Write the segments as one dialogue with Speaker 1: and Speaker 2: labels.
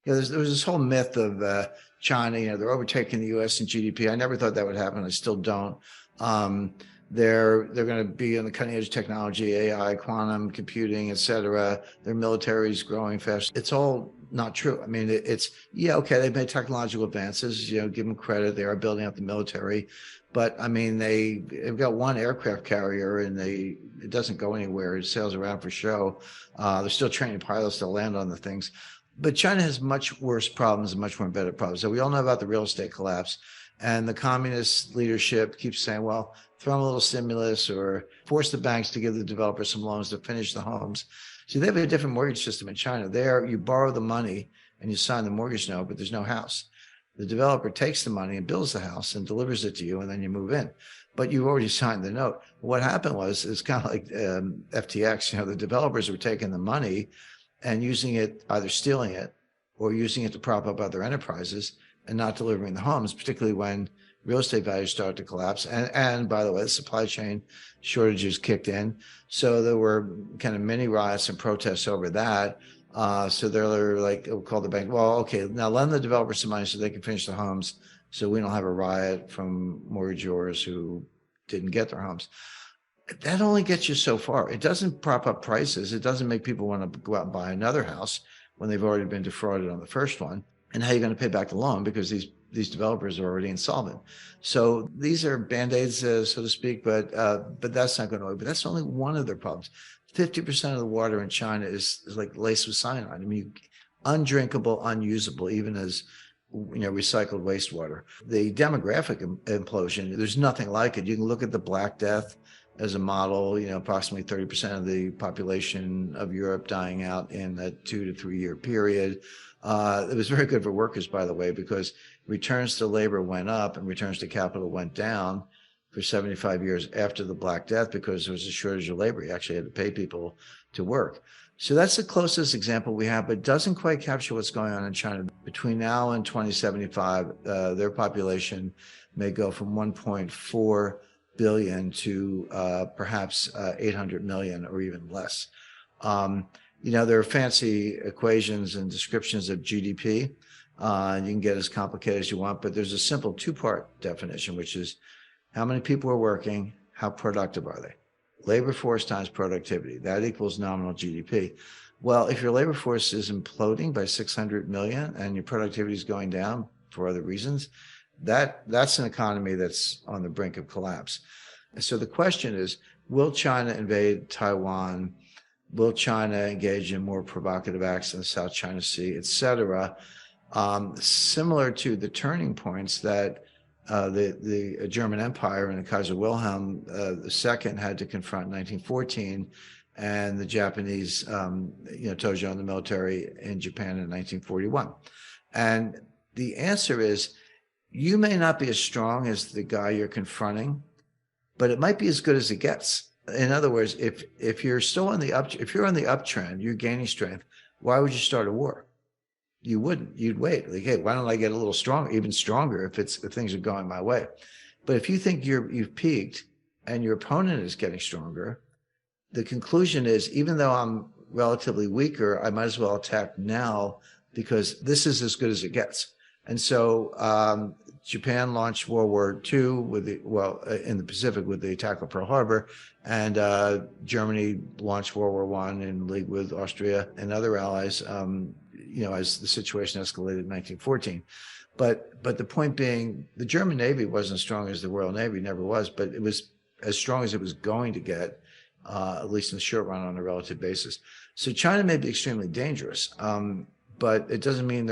Speaker 1: There was this whole myth of China, they're overtaking the U.S. in GDP. I never thought that would happen. I still don't. Um, they're going to be on the cutting edge technology, AI, quantum computing, et cetera. Their military is growing fast. It's all not true. I mean, yeah, okay, they've made technological advances, give them credit. They are building up the military. But I mean, they've got one aircraft carrier and it doesn't go anywhere. It sails around for show. They're still training pilots to land on the things. But China has much worse problems and much more embedded problems. So we all know about the real estate collapse. And the communist leadership keeps saying, well, throw them a little stimulus or force the banks to give the developers some loans to finish the homes. So they have a different mortgage system in China. There, you borrow the money and you sign the mortgage note, but there's no house. The developer takes the money and builds the house and delivers it to you, and then you move in. But you've already signed the note. What happened was, it's kind of like FTX. The developers were taking the money and using it, either stealing it or using it to prop up other enterprises and not delivering the homes, particularly when real estate values started to collapse. And by the way, the supply chain shortages kicked in. So there were kind of mini riots and protests over that. So they're like, we'll call the bank, well, okay, now lend the developers some money so they can finish the homes so we don't have a riot from mortgagors who didn't get their homes. That only gets you so far. It doesn't prop up prices. It doesn't make people want to go out and buy another house when they've already been defrauded on the first one. And how are you going to pay back the loan? Because these developers are already insolvent. So these are band-aids, so to speak, but that's not going to work. But that's only one of their problems. 50% of the water in China is like laced with cyanide. I mean, undrinkable, unusable, even as recycled wastewater. The demographic implosion, there's nothing like it. You can look at the Black Death as a model, approximately 30% of the population of Europe dying out in a 2 to 3 year period. It was very good for workers, by the way, because returns to labor went up and returns to capital went down for 75 years after the Black Death because there was a shortage of labor. You actually had to pay people to work. So that's the closest example we have, but it doesn't quite capture what's going on in China. Between now and 2075, their population may go from 1.4 billion to perhaps 800 million or even less. There are fancy equations and descriptions of GDP. And you can get as complicated as you want, but there's a simple two-part definition, which is how many people are working, how productive are they? Labor force times productivity, that equals nominal GDP. Well, if your labor force is imploding by 600 million and your productivity is going down for other reasons, that's an economy that's on the brink of collapse. And so the question is, will China invade Taiwan? Will China engage in more provocative acts in the South China Sea, et cetera? Similar to the turning points that the German Empire and the Kaiser Wilhelm II had to confront in 1914, and the Japanese, Tojo and the military in Japan in 1941. And the answer is, you may not be as strong as the guy you're confronting, but it might be as good as it gets. In other words, if you're still on the if you're on the uptrend, you're gaining strength, why would you start a war? You wouldn't. You'd wait. Like, hey, why don't I get a little stronger, even stronger if things are going my way? But if you think you've peaked and your opponent is getting stronger, the conclusion is, even though I'm relatively weaker, I might as well attack now because this is as good as it gets. And so Japan launched World War II in the Pacific with the attack of Pearl Harbor, and Germany launched World War I in league with Austria and other allies. As the situation escalated in 1914. But the point being, the German Navy wasn't as strong as the Royal Navy, never was, but it was as strong as it was going to get, at least in the short run on a relative basis. So China may be extremely dangerous, but it doesn't mean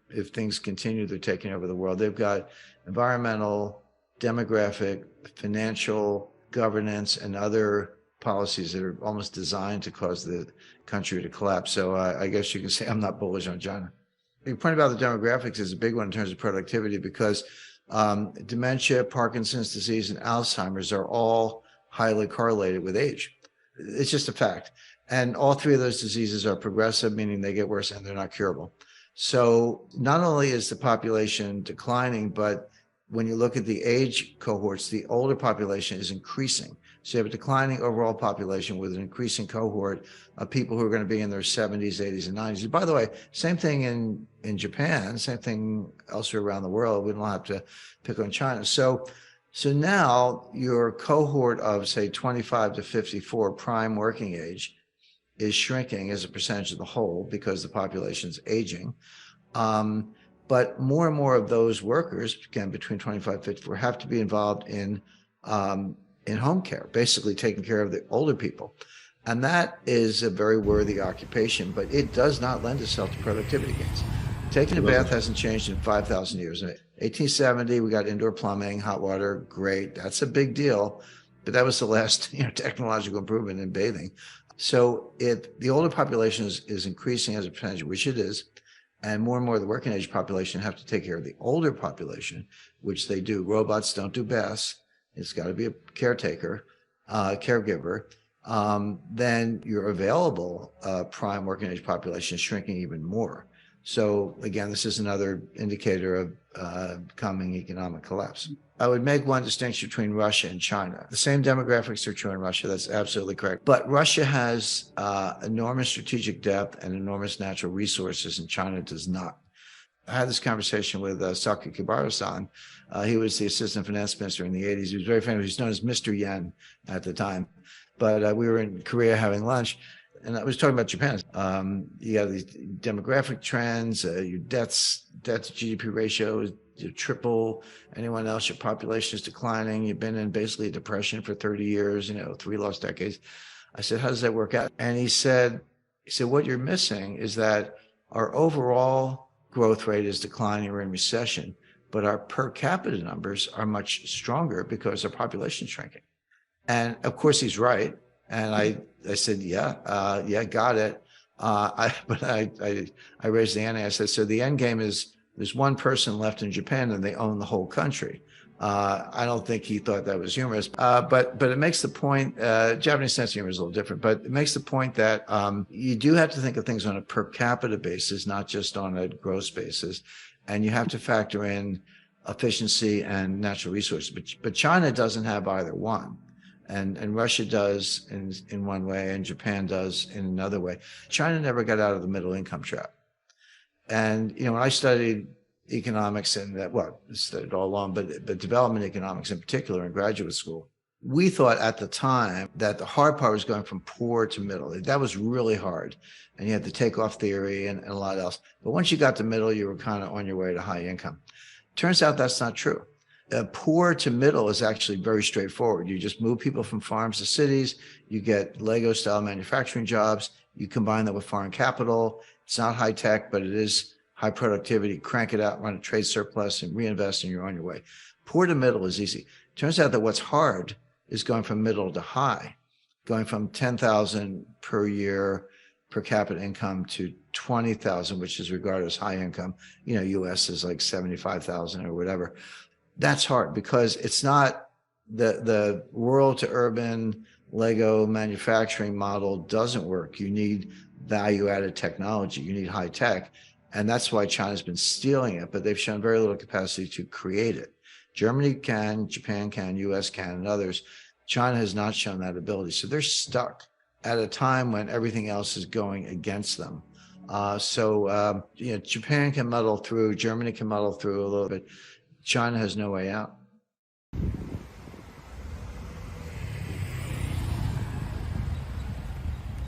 Speaker 1: if things continue, they're taking over the world. They've got environmental, demographic, financial, governance, and other policies that are almost designed to cause the country to collapse. So I guess you can say I'm not bullish on China. Your point about the demographics is a big one in terms of productivity, because dementia, Parkinson's disease, and Alzheimer's are all highly correlated with age. It's just a fact. And all three of those diseases are progressive, meaning they get worse and they're not curable. So not only is the population declining, but when you look at the age cohorts, the older population is increasing. So you have a declining overall population with an increasing cohort of people who are going to be in their 70s, 80s, and 90s. By the way, same thing in Japan, same thing elsewhere around the world. We don't have to pick on China. So now your cohort of, say, 25 to 54 prime working age is shrinking as a percentage of the whole because the population's aging. But more and more of those workers, again, between 25 and 54, have to be involved in home care, basically taking care of the older people. And that is a very worthy occupation, but it does not lend itself to productivity gains. Taking a bath hasn't changed in 5,000 years. In 1870, we got indoor plumbing, hot water, great. That's a big deal. But that was the last technological improvement in bathing. So the older population is increasing as a percentage, which it is, and more of the working age population have to take care of the older population, which they do. Robots don't do baths. It's got to be a caretaker, caregiver. Then your available prime working age population is shrinking even more. So again, this is another indicator of coming economic collapse. I would make one distinction between Russia and China. The same demographics are true in Russia. That's absolutely correct. But Russia has enormous strategic depth and enormous natural resources, and China does not. I had this conversation with Saki Kibara-san. He was the assistant finance minister in the 80s. He was very famous. He was known as Mr. Yen at the time. But we were in Korea having lunch, and I was talking about Japan. You got these demographic trends, your debt to GDP ratio is triple anyone else. Your population is declining. You've been in basically a depression for 30 years, 3 lost decades. I said, how does that work out? And he said, what you're missing is that our overall growth rate is declining. We're in recession, but our per capita numbers are much stronger because our population is shrinking. And of course he's right. And I said, yeah, got it. But I raised the ante. I said, so the end game is there's one person left in Japan and they own the whole country. I don't think he thought that was humorous, but it makes the point, Japanese sense of humor is a little different, but it makes the point that you do have to think of things on a per capita basis, not just on a gross basis. And you have to factor in efficiency and natural resources. But China doesn't have either one. And Russia does in one way, and Japan does in another way. China never got out of the middle income trap. And, when I studied economics and studied all along, but development economics in particular in graduate school, we thought at the time that the hard part was going from poor to middle. That was really hard. And you had the takeoff theory and a lot else. But once you got to middle, you were kind of on your way to high income. Turns out that's not true. Poor to middle is actually very straightforward. You just move people from farms to cities. You get Lego style manufacturing jobs. You combine that with foreign capital. It's not high tech, but it is high productivity. Crank it out, run a trade surplus and reinvest, and you're on your way. Poor to middle is easy. Turns out that what's hard is going from middle to high, going from 10,000 per year per capita income to 20,000, which is regarded as high income. US is like 75,000 or whatever. That's hard because it's not the rural to urban Lego manufacturing model doesn't work. You need value-added technology. You need high tech. And that's why China's been stealing it, but they've shown very little capacity to create it. Germany can, Japan can, US can, and others. China has not shown that ability. So they're stuck at a time when everything else is going against them. Japan can muddle through, Germany can muddle through a little bit. China has no way out.